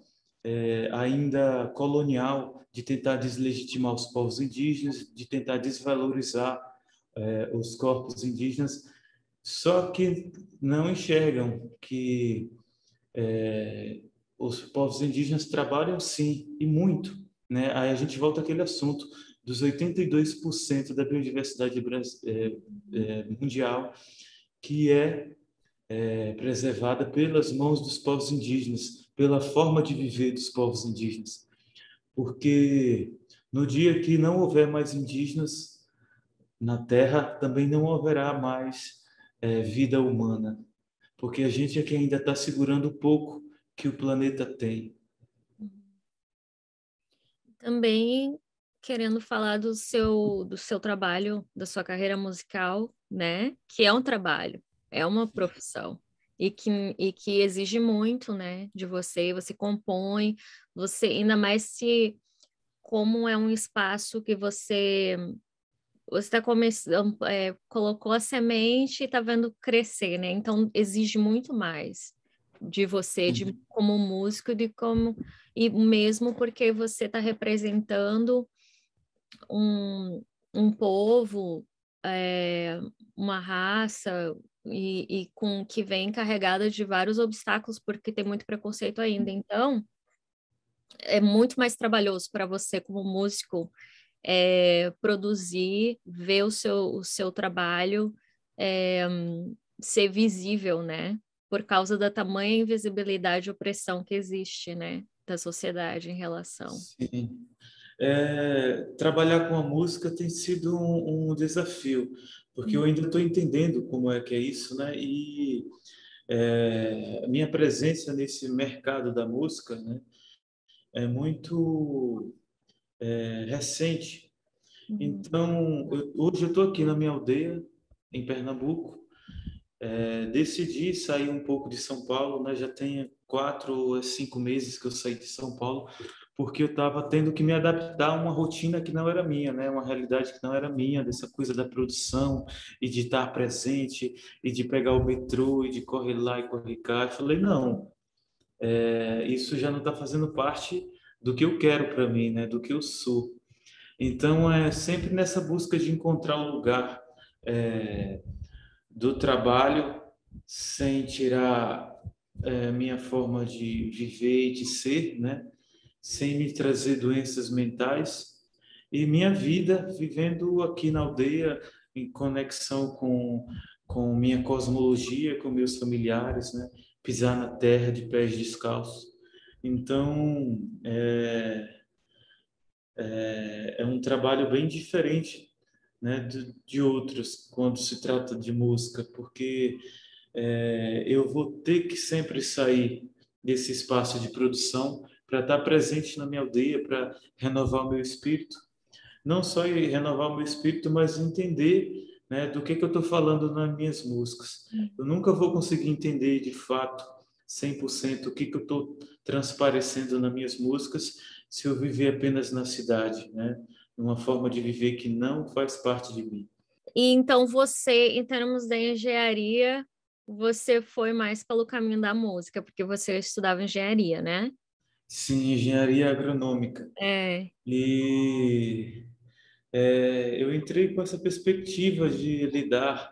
ainda colonial de tentar deslegitimar os povos indígenas, de tentar desvalorizar os corpos indígenas, só que não enxergam que os povos indígenas trabalham sim, e muito, né? Aí a gente volta àquele assunto dos 82% da biodiversidade mundial que preservada pelas mãos dos povos indígenas, pela forma de viver dos povos indígenas. Porque no dia que não houver mais indígenas na Terra, também não haverá mais vida humana, porque a gente é que ainda está segurando o pouco que o planeta tem. Também querendo falar do seu trabalho, da sua carreira musical, né? Que é um trabalho, é uma profissão. E que exige muito, né, de você. Você compõe, você, ainda mais se, como é um espaço que você está começando, colocou a semente e está vendo crescer, né? Então exige muito mais de você, de como músico, e mesmo porque você está representando um povo, uma raça e com que vem carregada de vários obstáculos, porque tem muito preconceito ainda. Então é muito mais trabalhoso para você como músico produzir, ver o seu trabalho ser visível, né? Por causa da tamanha invisibilidade e opressão que existe, né? Da sociedade em relação. Sim. Trabalhar com a música tem sido um desafio, porque eu ainda estou entendendo como é que é isso, né? E minha presença nesse mercado da música, né, é muito recente. Então, hoje eu estou aqui na minha aldeia, em Pernambuco. Decidi sair um pouco de São Paulo, né? Já tem 4 a 5 meses que eu saí de São Paulo, porque eu estava tendo que me adaptar a uma rotina que não era minha, né? Uma realidade que não era minha, dessa coisa da produção e de estar presente e de pegar o metrô e de correr lá e correr cá. Eu falei, não, isso já não está fazendo parte do que eu quero para mim, né? Do que eu sou. Então, é sempre nessa busca de encontrar um lugar do trabalho sem tirar minha forma de viver e de ser, né? Sem me trazer doenças mentais e minha vida vivendo aqui na aldeia em conexão com minha cosmologia, com meus familiares, né? Pisar na terra de pés descalços. Então, é um trabalho bem diferente, né, de outros quando se trata de música, porque eu vou ter que sempre sair desse espaço de produção para estar presente na minha aldeia, para renovar o meu espírito. Não só renovar o meu espírito, mas entender, né, do que eu estou falando nas minhas músicas. Eu nunca vou conseguir entender de fato 100% o que eu estou transparecendo nas minhas músicas se eu viver apenas na cidade, né? Uma forma de viver que não faz parte de mim. E então você, em termos da engenharia, você foi mais pelo caminho da música, porque você estudava engenharia, né? Sim, engenharia agronômica. É. E eu entrei com essa perspectiva de lidar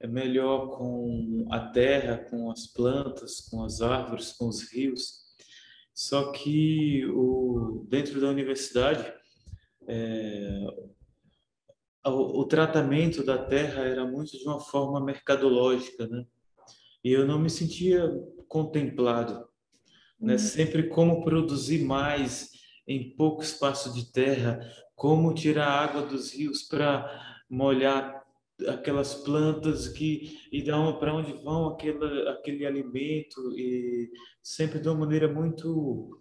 melhor com a terra, com as plantas, com as árvores, com os rios. Só que dentro da universidade, o tratamento da terra era muito de uma forma mercadológica, né? E eu não me sentia contemplado, né? Sempre como produzir mais em pouco espaço de terra, como tirar a água dos rios para molhar aquelas plantas e para onde vão aquele alimento, e sempre de uma maneira muito,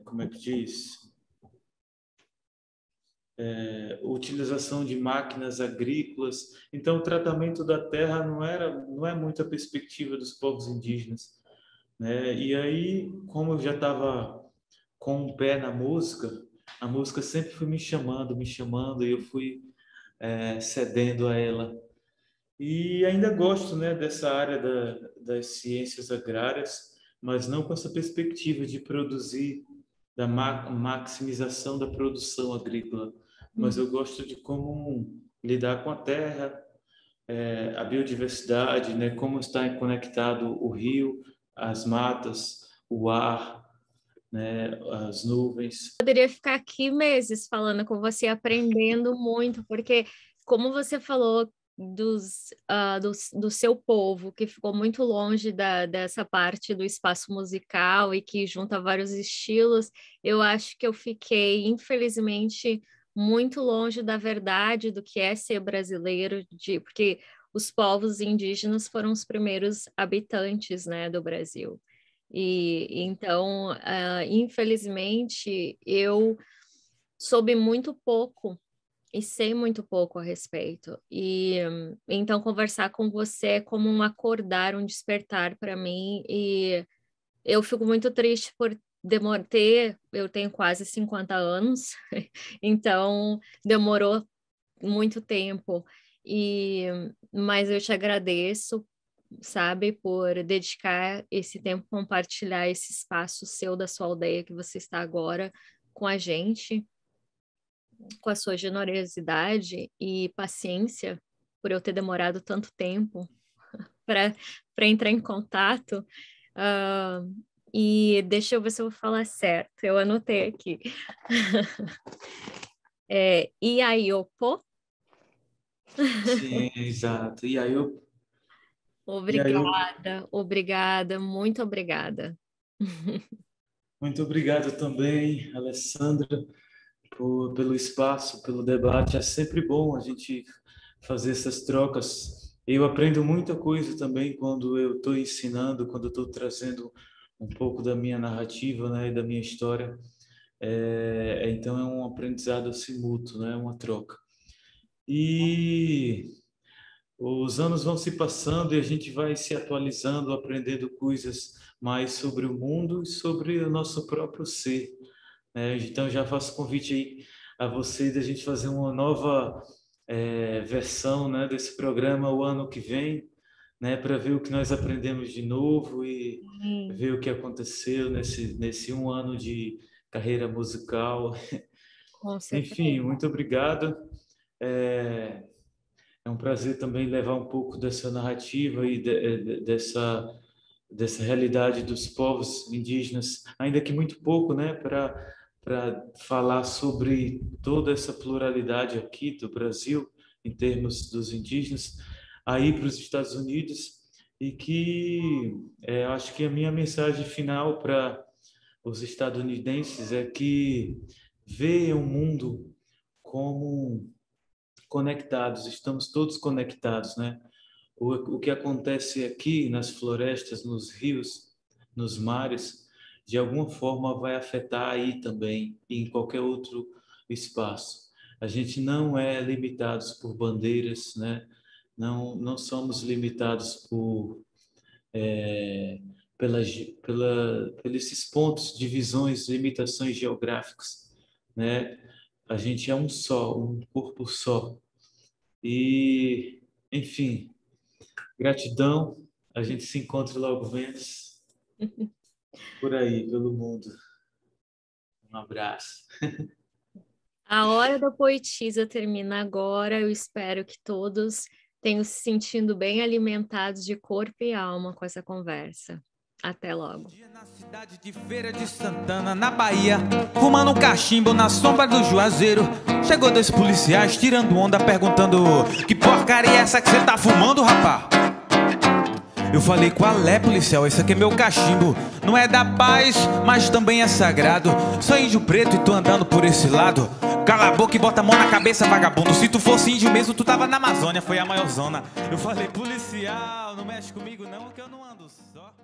como é que diz? Utilização de máquinas agrícolas. Então, o tratamento da terra não é muito a perspectiva dos povos indígenas, né? E aí, como eu já estava com um pé na música, a música sempre foi me chamando, e eu fui cedendo a ela. E ainda gosto, né, dessa área das ciências agrárias, mas não com essa perspectiva de produzir, da maximização da produção agrícola, mas eu gosto de como lidar com a terra, a biodiversidade, né, como está conectado o rio, as matas, o ar, né, as nuvens. Poderia ficar aqui meses falando com você, aprendendo muito, porque como você falou do seu povo, que ficou muito longe dessa parte do espaço musical e que junta vários estilos, eu acho que eu fiquei, infelizmente, muito longe da verdade do que é ser brasileiro, porque os povos indígenas foram os primeiros habitantes, né, do Brasil. E então, infelizmente, eu soube muito pouco e sei muito pouco a respeito. E então conversar com você é como um acordar, um despertar para mim. E eu fico muito triste por eu tenho quase 50 anos, então demorou muito tempo. Mas eu te agradeço, sabe, por dedicar esse tempo, compartilhar esse espaço seu da sua aldeia que você está agora com a gente, com a sua generosidade e paciência por eu ter demorado tanto tempo para entrar em contato. E deixa eu ver se eu vou falar certo. Eu anotei aqui. Iaiopo? Sim, exato. Obrigada, muito obrigada. Muito obrigado também, Alessandra, pelo espaço, pelo debate. É sempre bom a gente fazer essas trocas. Eu aprendo muita coisa também quando eu estou ensinando, quando eu estou trazendo um pouco da minha narrativa, né, e da minha história. Então é um aprendizado assim mútuo, né, uma troca. E os anos vão se passando e a gente vai se atualizando, aprendendo coisas mais sobre o mundo e sobre o nosso próprio ser. Então, já faço convite aí a você da gente fazer uma nova versão, né, desse programa o ano que vem, né, para ver o que nós aprendemos de novo e ver o que aconteceu nesse um ano de carreira musical. Com certeza. Enfim, muito obrigado. É um prazer também levar um pouco dessa narrativa e dessa realidade dos povos indígenas, ainda que muito pouco, né, para falar sobre toda essa pluralidade aqui do Brasil, em termos dos indígenas, aí para os Estados Unidos, e que acho que a minha mensagem final para os estadunidenses é que vejam o mundo como conectados, estamos todos conectados, né? O que acontece aqui nas florestas, nos rios, nos mares, de alguma forma vai afetar aí também e em qualquer outro espaço. A gente não é limitados por bandeiras, né? Não somos limitados por por esses pontos, divisões, limitações geográficas, né? A gente é um só, um corpo só. E, enfim, gratidão. A gente se encontra logo menos por aí, pelo mundo. Um abraço. A hora da poetisa termina agora. Eu espero que todos tenham se sentindo bem alimentados de corpo e alma com essa conversa. Até logo. Na cidade de Feira de Santana, na Bahia, fumando um cachimbo na sombra do Juazeiro, chegou dois policiais tirando onda, perguntando: que porcaria é essa que você tá fumando, rapá? Eu falei: qual é, policial? Esse aqui é meu cachimbo. Não é da paz, mas também é sagrado. Sou índio preto e tô andando por esse lado. Cala a boca e bota a mão na cabeça, vagabundo. Se tu fosse índio mesmo, tu tava na Amazônia. Foi a maior zona. Eu falei, policial, não mexe comigo não, que eu não ando só.